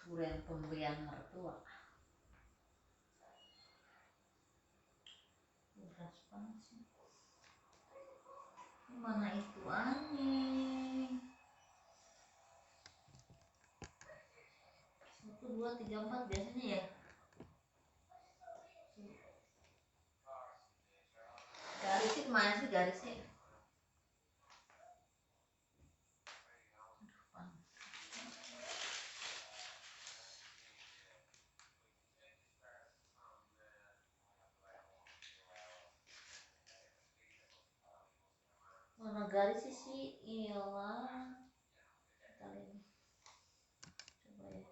durian pemberian mertua. Beras banget sih. Mana itu aneh. 1, 2, 3, 4 biasanya ya. Garisnya kemana sih garisnya? Mana garisnya sih? Iyalah. Kita lihat. Coba ya.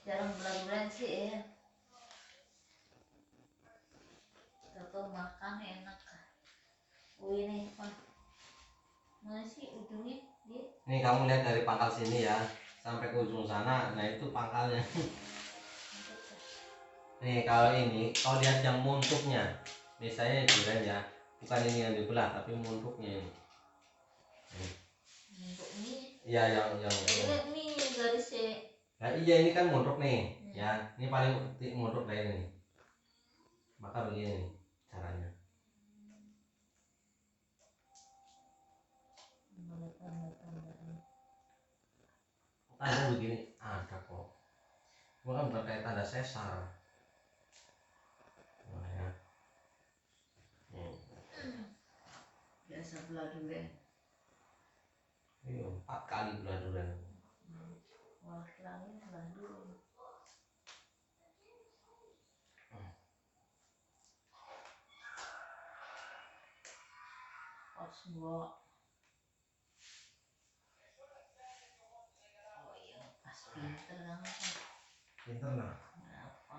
Jarang belah-belah sih ya. Atau makan enak. Oh ini apa? Mana sih ujungnya dia? Nih kamu lihat dari pangkal sini ya sampai ke ujung sana, nah itu pangkalnya. Nih kalau ini, kalau lihat yang muntuknya, misalnya durian ya, bukan ini yang dibelah tapi muntuknya ini. Untuk ini? Iya yang. Ini garisnya. Nah iya ini kan muntuk nih, ya ini paling muntuk dari ini. Maka begini nih caranya. Tanda begini ada kok. Bukan kayak tanda sesar. Nah ya. Biasa belah durian. Iya 4 kali belah durian. Wah lagi belah durian. Pas gua. Oh iya pas pinter kan. Pinter lah. Berapa?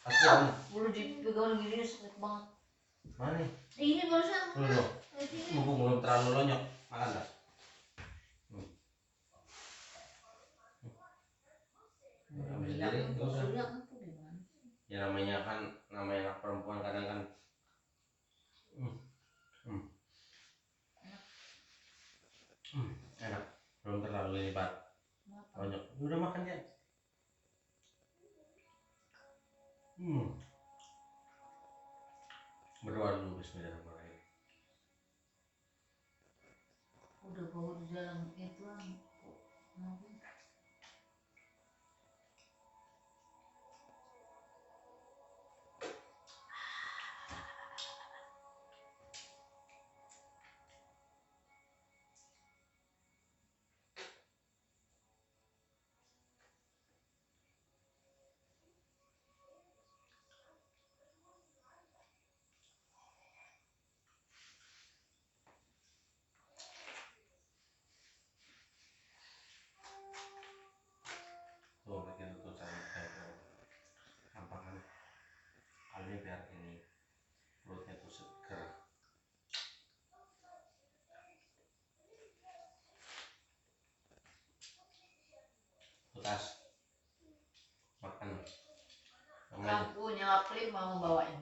Tapi om. Bulu dipegang gini sakit banget. Mana? Ini barusan. Dulu. Mumpung belum terlalu lonyok, makan tak? Jadi ya namanya anak perempuan kadang kan enak belum terlalu lebat banyak udah makan ya berdoa dulu bismillahirrahmanirrahim. Udah bawa di dalam itu Tuh begitu tuh cara kayak gampang kan kali ini biar ini perutnya tuh seger. Bekas makan namanya aku nyelapin mau bawain.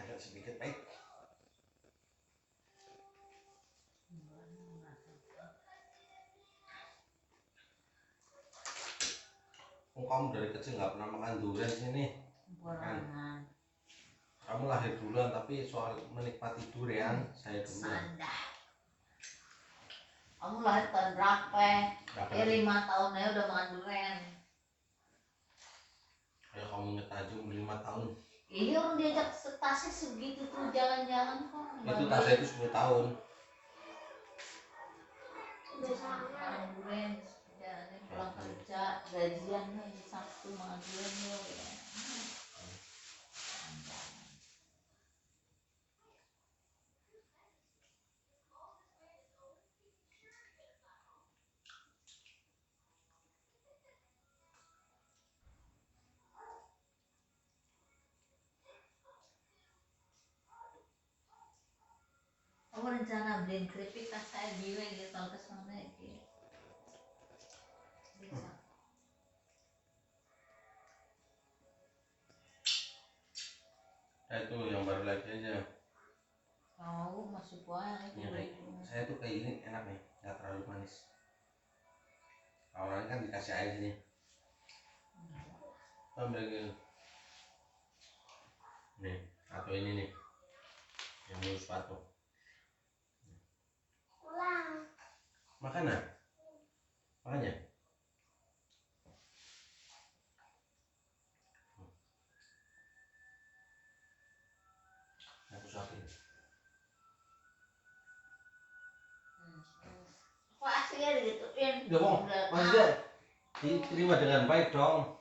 agak sedikit baik. Kamu dari kecil nggak pernah makan durian sini kan? Kamu lahir duluan tapi soal menikmati durian saya duluan. Kamu lahir tahun berapa? 5 tahun aja udah makan durian. Ayo kamu ngetajum 5 tahun. Iya orang diajak tasnya segitu tuh jalan-jalan kok. Itu tasnya itu 10 tahun. Makan durian, jalannya pulang kerja, gajian nih Sabtu makan durian yuk ya. Aku rencana beliin keripik tas saya biwe gitu tahun ke sana gitu. Bisa. Nah, itu yang baru lagi aja. Tahu masih banyak itu. Saya tuh kayak gini enak nih, nggak terlalu manis. Kalau orang kan dikasih air sini. Ambil gini. Nih, atau ini nih, yang mulus sepatu. Makanan, makanya. Aku suapin. Kok aslinya digituin? Gak mau, maksudnya diterima dengan baik dong.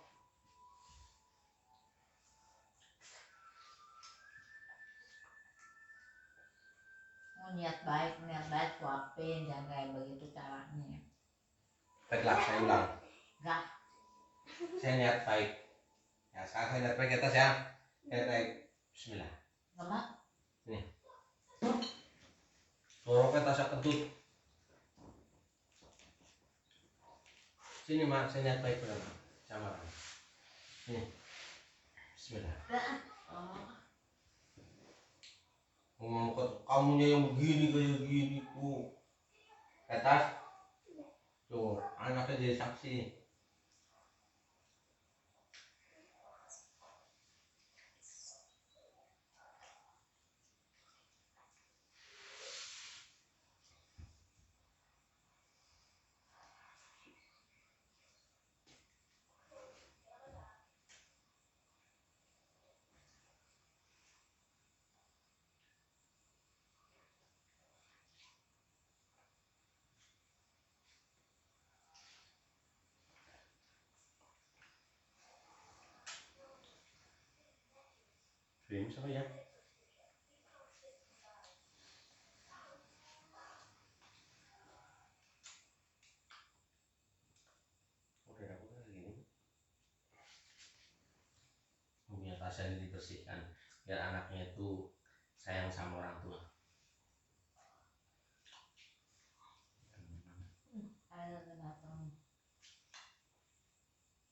Oh niat baik suapin, jangan kayak begitu caranya. Baiklah, saya ulang. Enggak. Saya niat baik. Ya, sekarang saya niat baik atas ya. Niat baik. Bismillah. Enggak. Nih. Dorongnya tasnya kentut. Sini mak, saya niat baik pada sama kamu. Nih. Bismillah. Ngomong kamunya yang begini kayak gini ku. Atas. Tuh, anaknya jadi saksi. Ini siapa ya? Udah aku kan segini. Punya tasnya ini dibersihkan biar anaknya itu sayang sama orang tua. Ada datang.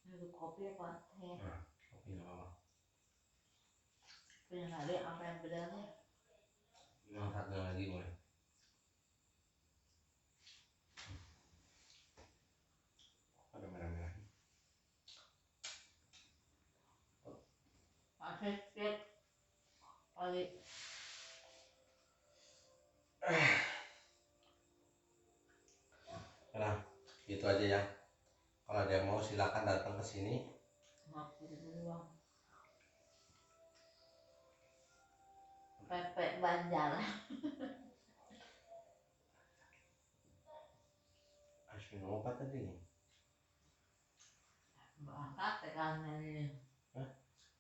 Itu kopi apa teh? Nah, kopi nggak apa-apa. Punya hari apa yang bedanya? Manfaatnya lagi boleh. Ada merah-merah. Masih setiap kali. Nah, itu aja ya. Kalau ada yang mau silakan datang ke sini. Maksud doang. Pepek Banjar. Harus minum obat tadi. Berangkat teh kan ini. Hah?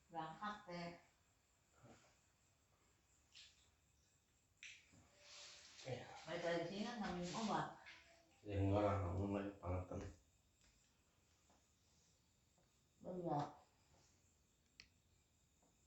Berangkat teh. Balik lagi sini kan nggak minum obat. Ya enggak lah, kamu lagi pangetan. Enggak.